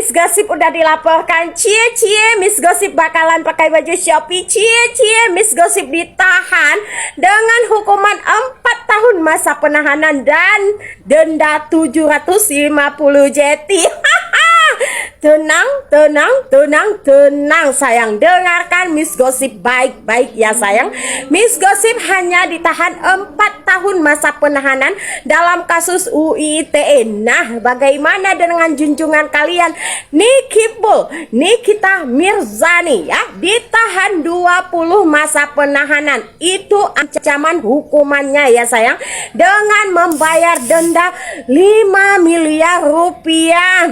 Miss Gosip udah dilaporkan. Cie Miss Gosip bakalan pakai baju Shopee. Cie Miss Gosip ditahan dengan hukuman 4 tahun masa penahanan dan denda 750 JT. Tenang sayang. Dengarkan Miss Gosip baik-baik ya sayang. Miss Gosip hanya ditahan 4 tahun masa penahanan dalam kasus UU ITE. Nah, bagaimana dengan junjungan kalian Nikita Mirzani ya, ditahan 20 masa penahanan. Itu ancaman hukumannya ya sayang, dengan membayar denda 5 miliar rupiah.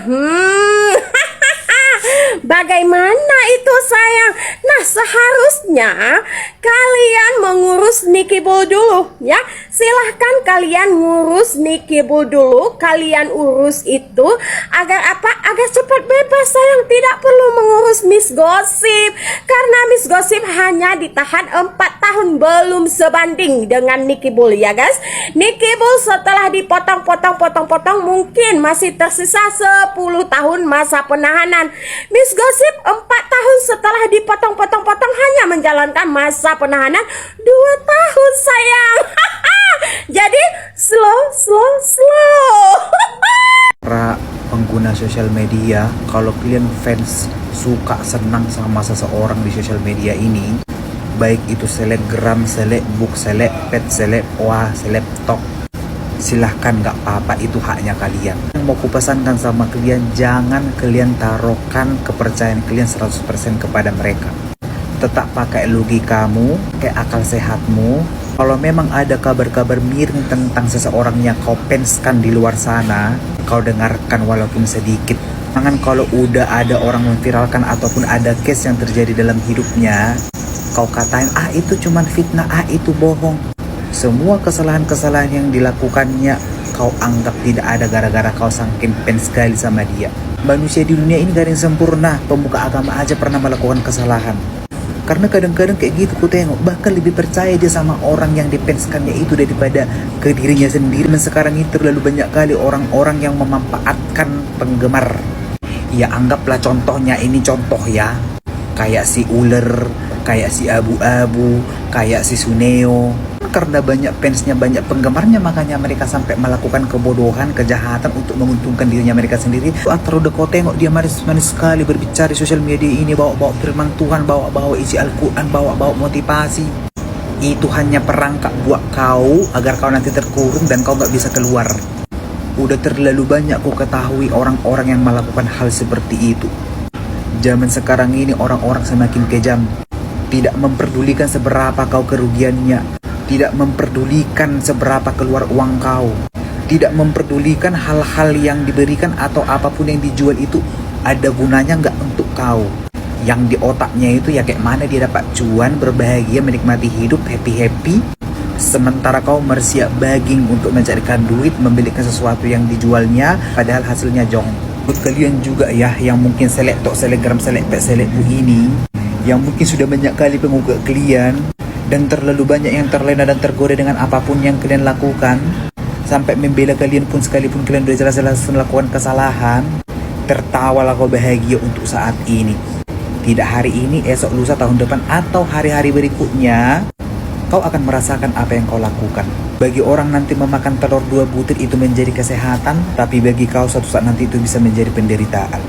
Bagaimana itu sayang? Nah, seharusnya kalian mengurus Nikibul dulu ya. Silahkan kalian ngurus Nikibul dulu. Kalian urus itu agar apa? Agar cepat bebas sayang. Tidak perlu mengurus Miss Gosip, karena Miss Gosip hanya ditahan 4 tahun, belum sebanding dengan Nikibul ya guys. Nikibul setelah dipotong-potong mungkin masih tersisa 10 tahun masa penahanan. Miss Gosip 4 tahun setelah dipotong-potong hanya menjalankan masa penahanan 2 tahun sayang. Jadi slow. Para pengguna sosial media, kalau kalian fans suka senang sama seseorang di sosial media ini, baik itu selebgram, selebbook, selebpet, selebwa, selebtok, silahkan, gak apa-apa, itu haknya kalian. Yang mau kupesankan sama kalian, jangan kalian taruhkan kepercayaan kalian 100% kepada mereka. Tetap pakai logikamu, pakai akal sehatmu. Kalau memang ada kabar-kabar miring tentang seseorang yang kau fanskan di luar sana, kau dengarkan walaupun sedikit. Jangan kalau udah ada orang memviralkan ataupun ada case yang terjadi dalam hidupnya, kau katain, itu cuman fitnah, itu bohong. Semua kesalahan-kesalahan yang dilakukannya kau anggap tidak ada gara-gara kau saking fans sekali sama dia. Manusia di dunia ini gak ada yang sempurna. Pemuka agama aja pernah melakukan kesalahan. Karena kadang-kadang kayak gitu ku tengok, bahkan lebih percaya dia sama orang yang difanskannya itu daripada ke dirinya sendiri. Dan sekarang ini terlalu banyak kali orang-orang yang memanfaatkan penggemar. Ya anggaplah contohnya, ini contoh ya, kayak si Uler, kayak si Abu-Abu, kayak si Suneo. Karena banyak fansnya, banyak penggemarnya, makanya mereka sampai melakukan kebodohan, kejahatan untuk menguntungkan dirinya mereka sendiri. Atau udah kau tengok dia manis-manis sekali berbicara di sosial media ini, bawa-bawa firman Tuhan, bawa-bawa isi Al-Quran, bawa-bawa motivasi. Itu hanya perangkap buat kau agar kau nanti terkurung dan kau gak bisa keluar. Udah terlalu banyak kau ketahui orang-orang yang melakukan hal seperti itu. Zaman sekarang ini orang-orang semakin kejam. Tidak memperdulikan seberapa kau kerugiannya, tidak memperdulikan seberapa keluar uang kau, tidak memperdulikan hal-hal yang diberikan atau apapun yang dijual itu ada gunanya nggak untuk kau. Yang di otaknya itu ya kayak mana dia dapat cuan, berbahagia, menikmati hidup, happy, sementara kau bersiap baging untuk mencarikan duit, membelikan sesuatu yang dijualnya padahal hasilnya jong. Buat kalian juga ya yang mungkin selebtok, selebgram, selebpet, selebbu ini, yang mungkin sudah banyak kali penggugat kalian dan terlalu banyak yang terlena dan tergoda dengan apapun yang kalian lakukan, sampai membela kalian pun sekalipun kalian sudah jelas-jelas melakukan kesalahan, tertawalah kau bahagia untuk saat ini. Tidak hari ini, esok, lusa, tahun depan, atau hari-hari berikutnya, kau akan merasakan apa yang kau lakukan. Bagi orang nanti memakan telur 2 butir itu menjadi kesehatan, tapi bagi kau suatu saat nanti itu bisa menjadi penderitaan.